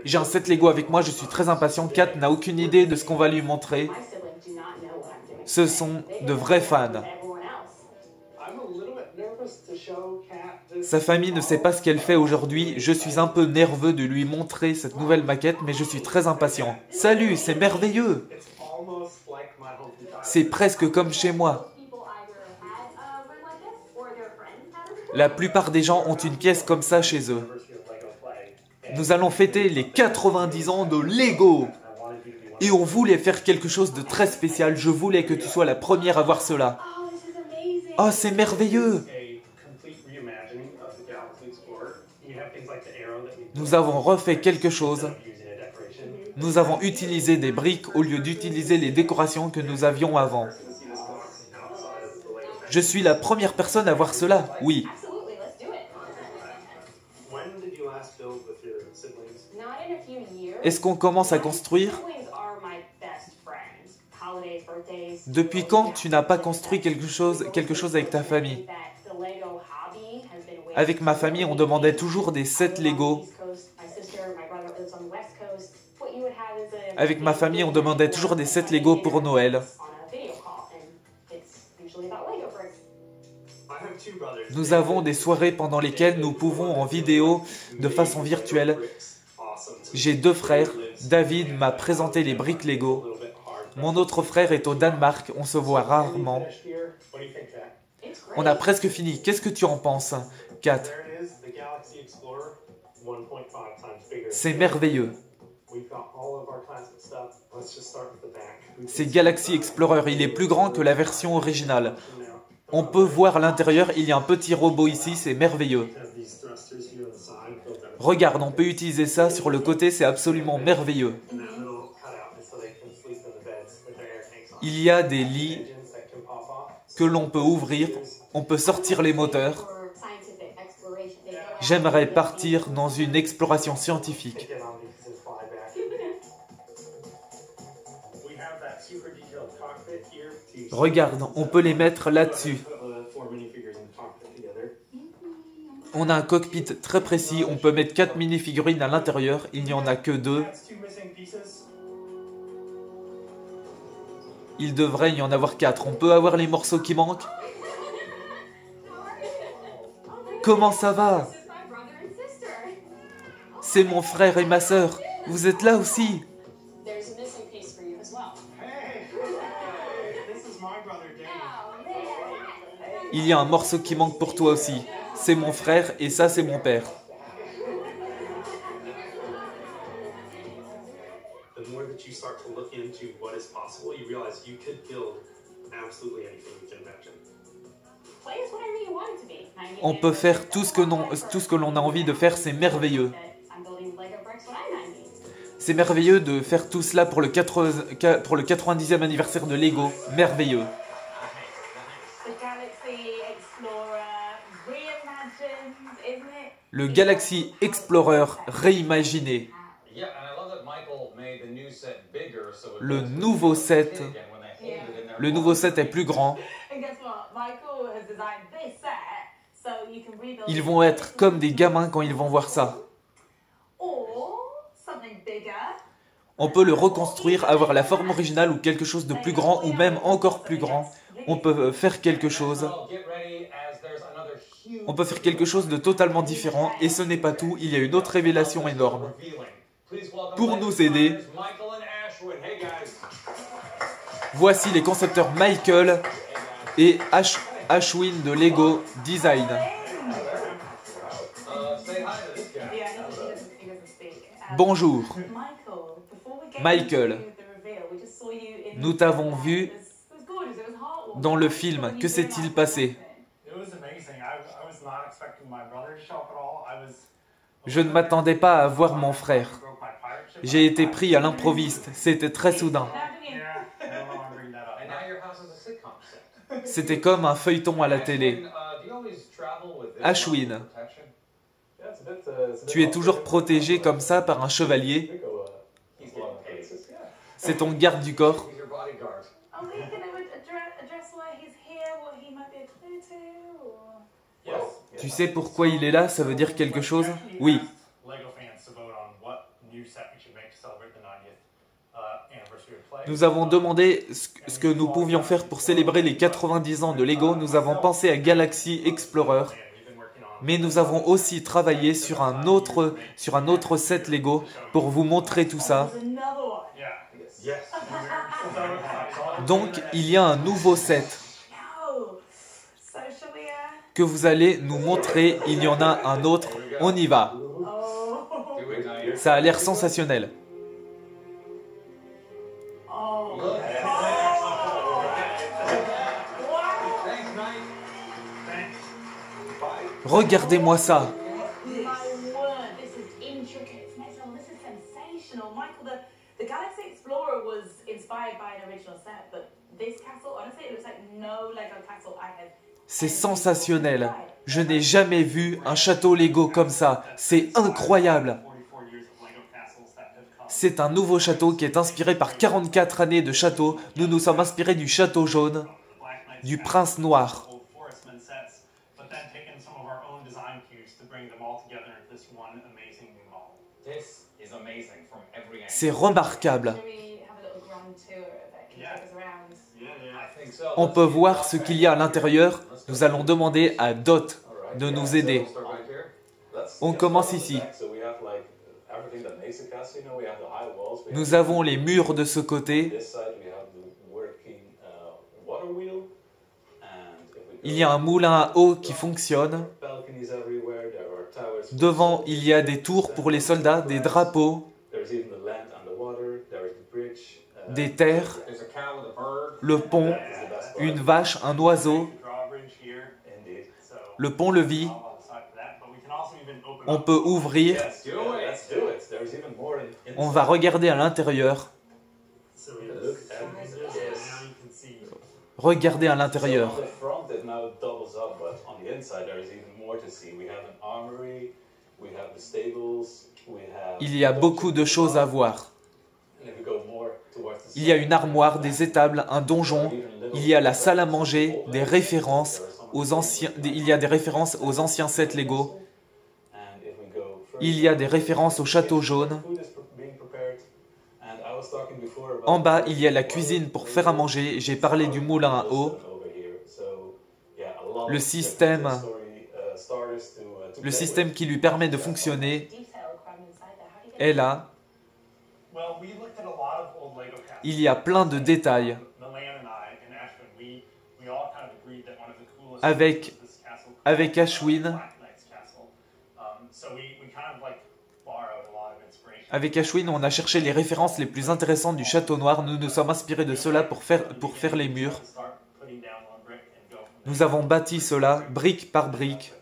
J'ai un set Lego avec moi, je suis très impatient. Kat n'a aucune idée de ce qu'on va lui montrer. Ce sont de vrais fans. Sa famille ne sait pas ce qu'elle fait aujourd'hui. Je suis un peu nerveux de lui montrer cette nouvelle maquette, mais je suis très impatient. Salut, c'est merveilleux! C'est presque comme chez moi. La plupart des gens ont une pièce comme ça chez eux. Nous allons fêter les 90 ans de Lego. Et on voulait faire quelque chose de très spécial. Je voulais que tu sois la première à voir cela. Oh, c'est merveilleux! Nous avons refait quelque chose. Nous avons utilisé des briques au lieu d'utiliser les décorations que nous avions avant. Je suis la première personne à voir cela, oui. Est-ce qu'on commence à construire? Depuis quand tu n'as pas construit quelque chose avec ta famille? Avec ma famille, on demandait toujours des sets Lego. Avec ma famille, on demandait toujours des sets Lego pour Noël. Nous avons des soirées pendant lesquelles nous pouvons en vidéo de façon virtuelle. J'ai 2 frères. David m'a présenté les briques Lego. Mon autre frère est au Danemark. On se voit rarement. On a presque fini. Qu'est-ce que tu en penses, Kat? C'est merveilleux. C'est Galaxy Explorer. Il est plus grand que la version originale. On peut voir l'intérieur. Il y a un petit robot ici. C'est merveilleux. Regarde, on peut utiliser ça sur le côté. C'est absolument merveilleux. Il y a des lits que l'on peut ouvrir. On peut sortir les moteurs. J'aimerais partir dans une exploration scientifique. Regarde, on peut les mettre là-dessus. On a un cockpit très précis. On peut mettre 4 mini-figurines à l'intérieur. Il n'y en a que 2. Il devrait y en avoir 4. On peut avoir les morceaux qui manquent. Comment ça va? C'est mon frère et ma sœur. Vous êtes là aussi? Il y a un morceau qui manque pour toi aussi. C'est mon frère et ça c'est mon père. On peut faire tout ce que l'on a envie de faire, c'est merveilleux. C'est merveilleux de faire tout cela pour le 90e anniversaire de Lego. Merveilleux. Le Galaxy Explorer réimaginé. Le nouveau set est plus grand. Ils vont être comme des gamins quand ils vont voir ça. On peut le reconstruire, avoir la forme originale ou quelque chose de plus grand ou même encore plus grand. On peut faire quelque chose. On peut faire quelque chose de totalement différent. Et ce n'est pas tout, il y a une autre révélation énorme. Pour nous aider, voici les concepteurs Michael et Ashwin de Lego Design. Bonjour. Michael, nous t'avons vu dans le film. Que s'est-il passé? Je ne m'attendais pas à voir mon frère. J'ai été pris à l'improviste. C'était très soudain. C'était comme un feuilleton à la télé. Ashwin, tu es toujours protégé comme ça par un chevalier. C'est ton garde du corps. Tu sais pourquoi il est là? Ça veut dire quelque chose? Oui. Nous avons demandé ce que nous pouvions faire pour célébrer les 90 ans de Lego. Nous avons pensé à Galaxy Explorer, mais nous avons aussi travaillé sur un autre set Lego pour vous montrer tout ça. Donc, il y a un nouveau set que vous allez nous montrer. Il y en a un autre. On y va. Ça a l'air sensationnel. Regardez-moi ça. C'est sensationnel. Je n'ai jamais vu un château Lego comme ça. C'est incroyable. C'est un nouveau château qui est inspiré par 44 années de château. Nous nous sommes inspirés du château jaune, du prince noir. C'est remarquable. On peut voir ce qu'il y a à l'intérieur. Nous allons demander à Dot de nous aider. On commence ici. Nous avons les murs de ce côté. Il y a un moulin à eau qui fonctionne. Devant, il y a des tours pour les soldats, des drapeaux, des terres, le pont, une vache, un oiseau, le pont-levis. On peut ouvrir. On va regarder à l'intérieur. Regardez à l'intérieur. Il y a beaucoup de choses à voir. Il y a une armoire, des étables, un donjon. Il y a la salle à manger, des références aux anciens. Il y a des références aux anciens sets Lego. Il y a des références au château jaune. En bas, il y a la cuisine pour faire à manger. J'ai parlé du moulin à eau. Le système qui lui permet de fonctionner est là. Il y a plein de détails. Avec Ashwin, on a cherché les références les plus intéressantes du Château Noir. Nous nous sommes inspirés de cela pour faire les murs. Nous avons bâti cela brique par brique.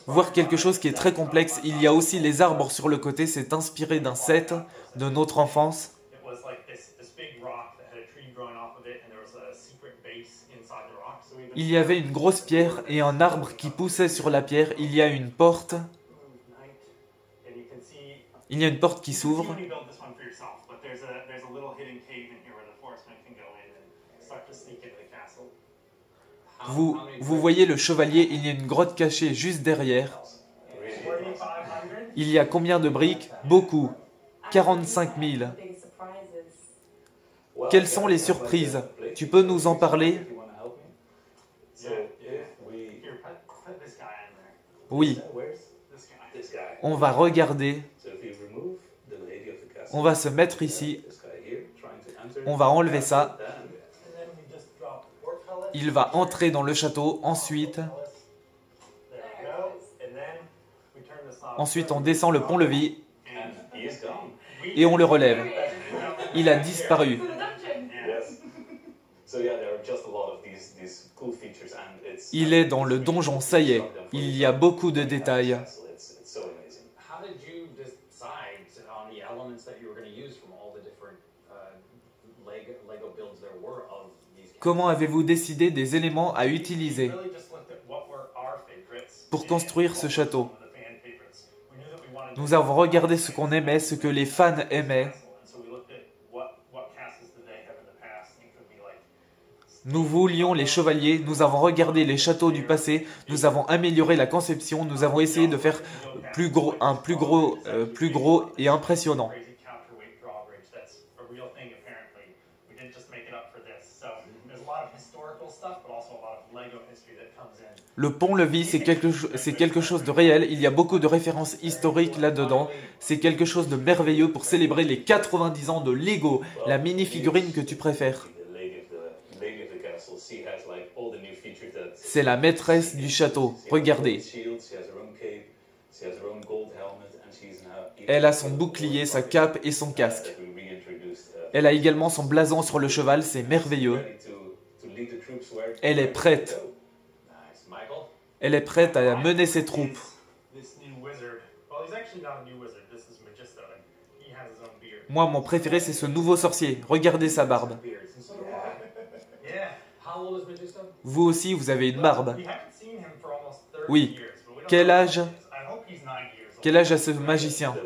Voir quelque chose qui est très complexe. Il y a aussi les arbres sur le côté. C'est inspiré d'un set de notre enfance. Il y avait une grosse pierre et un arbre qui poussait sur la pierre. Il y a une porte. Il y a une porte qui s'ouvre. Vous voyez le chevalier, il y a une grotte cachée juste derrière. Il y a combien de briques? Beaucoup. 45 000. Quelles sont les surprises? Tu peux nous en parler? Oui. On va regarder. On va se mettre ici. On va enlever ça. Il va entrer dans le château. Ensuite, on descend le pont-levis et on le relève. Il a disparu. Il est dans le donjon, ça y est. Il y a beaucoup de détails. Comment avez-vous décidé des éléments à utiliser pour construire ce château? Nous avons regardé ce qu'on aimait, ce que les fans aimaient. Nous voulions les chevaliers, nous avons regardé les châteaux du passé, nous avons amélioré la conception, nous avons essayé de faire plus gros et impressionnant. Le pont-levis, c'est quelque chose de réel. Il y a beaucoup de références historiques là-dedans. C'est quelque chose de merveilleux pour célébrer les 90 ans de Lego, la mini-figurine que tu préfères. C'est la maîtresse du château. Regardez. Elle a son bouclier, sa cape et son casque. Elle a également son blason sur le cheval, c'est merveilleux. Elle est prête. Elle est prête à mener ses troupes. Moi, mon préféré, c'est ce nouveau sorcier. Regardez sa barbe. Vous aussi, vous avez une barbe. Oui. Quel âge a ce magicien?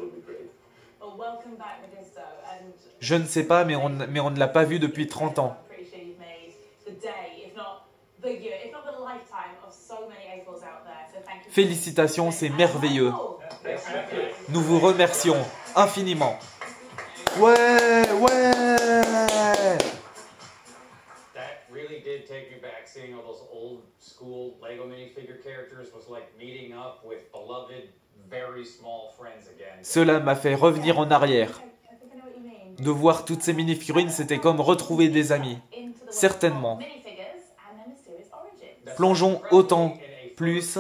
Je ne sais pas, mais on ne l'a pas vu depuis 30 ans. Félicitations, c'est merveilleux. Nous vous remercions infiniment. Ouais. Cela m'a fait revenir en arrière. De voir toutes ces mini-figurines, c'était comme retrouver des amis. Certainement. Plongerons autant plus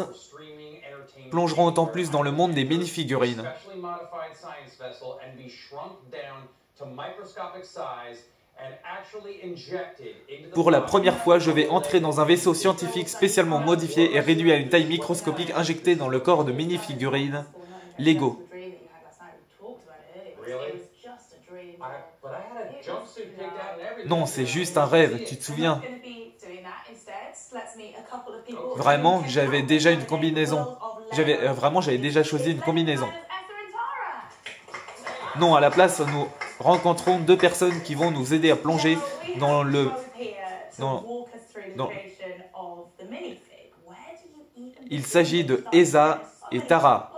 dans le monde des mini-figurines. Pour la première fois, je vais entrer dans un vaisseau scientifique spécialement modifié et réduit à une taille microscopique injecté dans le corps de mini-figurines Lego. Non, c'est juste un rêve, tu te souviens? Vraiment, j'avais déjà une combinaison. J'avais déjà choisi une combinaison. Non, à la place, nous rencontrons deux personnes qui vont nous aider à plonger dans le... Il s'agit de Esa et Tara.